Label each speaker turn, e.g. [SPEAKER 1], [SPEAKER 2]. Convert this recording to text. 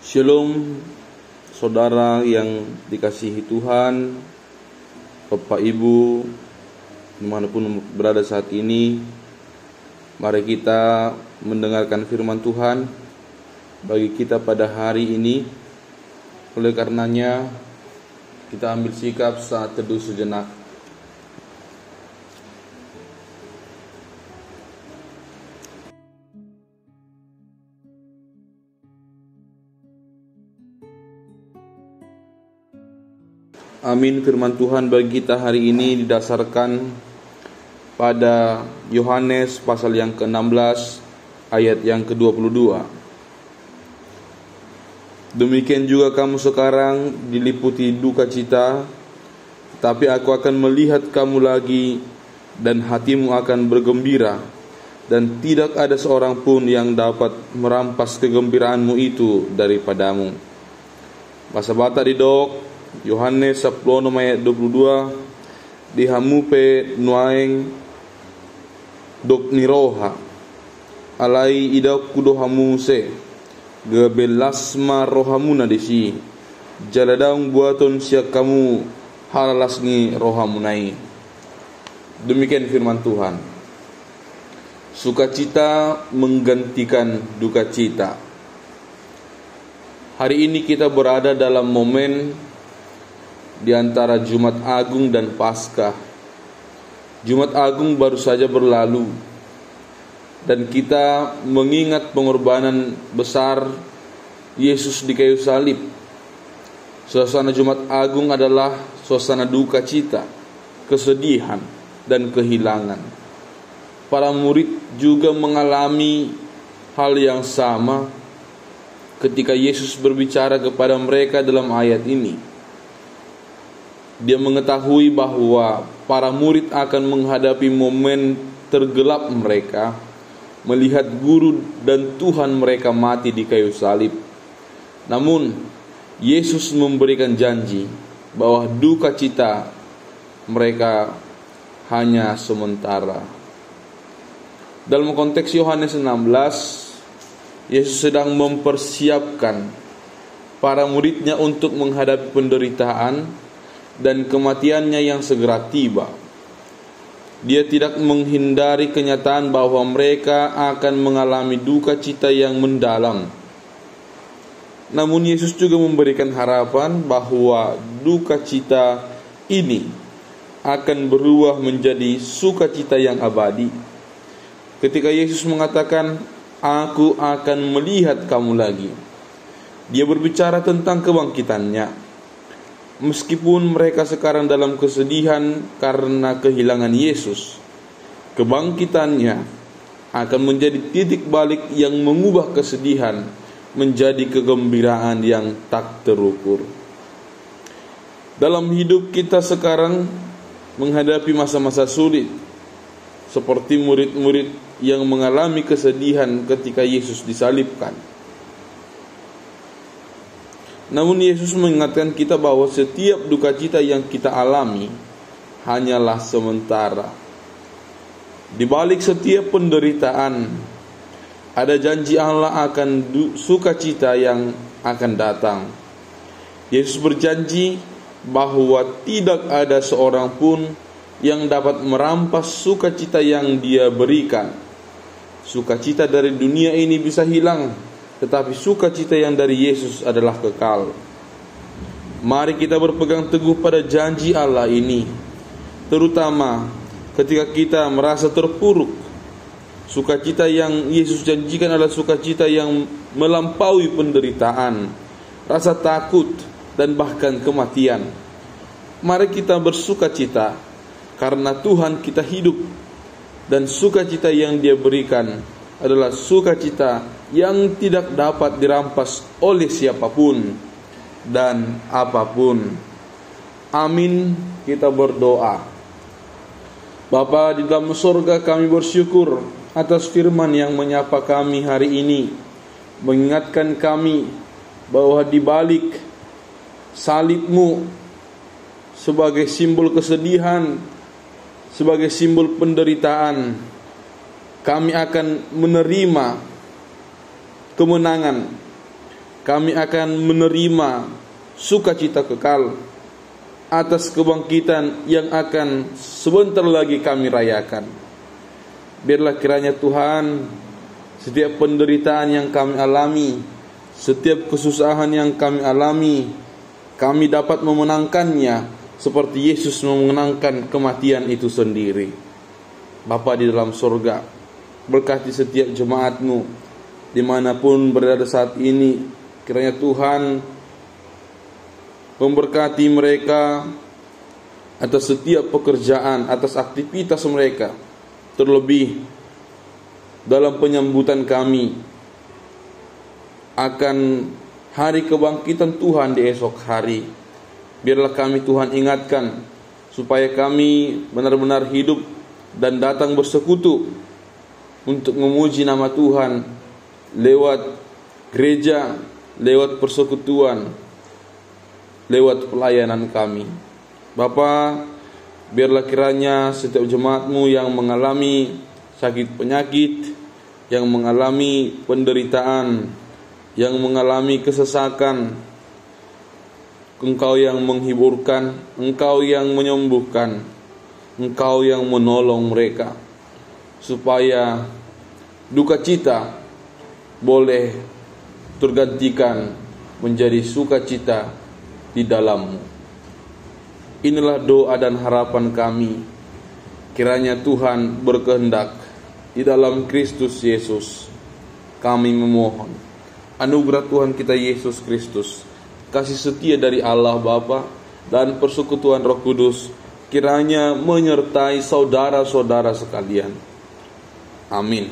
[SPEAKER 1] Shalom, saudara yang dikasihi Tuhan, Bapak Ibu, dimanapun berada saat ini. Mari kita mendengarkan firman Tuhan bagi kita pada hari ini. Oleh karenanya, kita ambil sikap saat teduh sejenak. Amin. Firman Tuhan bagi kita hari ini didasarkan pada Yohanes pasal yang ke-16 ayat yang ke-22. Demikian juga kamu sekarang diliputi duka cita, tapi aku akan melihat kamu lagi dan hatimu akan bergembira, dan tidak ada seorang pun yang dapat merampas kegembiraanmu itu daripadamu. Bahasa Bata di Dok Yohanes 10 ayat 22, dihamupe nuaeng dok niroha alai idak kudohamu se gebelasma rohamuna desi jaladang buaton siak kamu halalasngi rohamunai. Demikian firman Tuhan. Sukacita menggantikan duka cita. Hari ini kita berada dalam momen di antara Jumat Agung dan Paskah. Jumat Agung baru saja berlalu, dan kita mengingat pengorbanan besar Yesus di kayu salib. Suasana Jumat Agung adalah suasana duka cita, kesedihan, dan kehilangan. Para murid juga mengalami hal yang sama ketika Yesus berbicara kepada mereka dalam ayat ini. Dia mengetahui bahwa para murid akan menghadapi momen tergelap mereka, melihat guru dan Tuhan mereka mati di kayu salib. Namun, Yesus memberikan janji bahwa duka cita mereka hanya sementara. Dalam konteks Yohanes 16, Yesus sedang mempersiapkan para muridnya untuk menghadapi penderitaan dan kematiannya yang segera tiba. Dia tidak menghindari kenyataan bahwa mereka akan mengalami duka cita yang mendalam. Namun Yesus juga memberikan harapan bahwa duka cita ini akan berubah menjadi sukacita yang abadi. Ketika Yesus mengatakan, "Aku akan melihat kamu lagi," Dia berbicara tentang kebangkitannya. Meskipun mereka sekarang dalam kesedihan karena kehilangan Yesus, kebangkitannya akan menjadi titik balik yang mengubah kesedihan menjadi kegembiraan yang tak terukur. Dalam hidup kita sekarang menghadapi masa-masa sulit, seperti murid-murid yang mengalami kesedihan ketika Yesus disalibkan. Namun Yesus mengingatkan kita bahwa setiap duka cita yang kita alami hanyalah sementara. Di balik setiap penderitaan ada janji Allah akan sukacita yang akan datang. Yesus berjanji bahwa tidak ada seorang pun yang dapat merampas sukacita yang Dia berikan. Sukacita dari dunia ini bisa hilang, tetapi sukacita yang dari Yesus adalah kekal. Mari kita berpegang teguh pada janji Allah ini, terutama ketika kita merasa terpuruk. Sukacita yang Yesus janjikan adalah sukacita yang melampaui penderitaan, rasa takut, dan bahkan kematian. Mari kita bersukacita karena Tuhan kita hidup, dan sukacita yang Dia berikan adalah sukacita yang tidak dapat dirampas oleh siapapun dan apapun. Amin. Kita berdoa. Bapa di dalam surga, kami bersyukur atas firman yang menyapa kami hari ini, mengingatkan kami bahwa di balik salib-Mu sebagai simbol kesedihan, sebagai simbol penderitaan, kami akan menerima kemenangan kami akan menerima sukacita kekal atas kebangkitan yang akan sebentar lagi kami rayakan. Biarlah kiranya Tuhan, setiap penderitaan yang kami alami, setiap kesusahan yang kami alami, kami dapat memenangkannya seperti Yesus memenangkan kematian itu sendiri. Bapa di dalam surga, berkati setiap jemaat-Mu dimanapun berada saat ini. Kiranya Tuhan memberkati mereka atas setiap pekerjaan, atas aktivitas mereka, terlebih dalam penyambutan kami akan hari kebangkitan Tuhan di esok hari. Biarlah kami Tuhan ingatkan supaya kami benar-benar hidup dan datang bersekutu untuk memuji nama Tuhan lewat gereja, lewat persekutuan, lewat pelayanan kami. Bapa, biarlah kiranya setiap jemaat-Mu yang mengalami sakit penyakit, yang mengalami penderitaan, yang mengalami kesesakan, Engkau yang menghiburkan, Engkau yang menyembuhkan, Engkau yang menolong mereka, supaya duka cita boleh tergantikan menjadi sukacita di dalam-Mu. Inilah doa dan harapan kami. Kiranya Tuhan berkehendak. Di dalam Kristus Yesus kami memohon. Anugerah Tuhan kita Yesus Kristus, kasih setia dari Allah Bapa, dan persekutuan Roh Kudus kiranya menyertai saudara-saudara sekalian. Amin.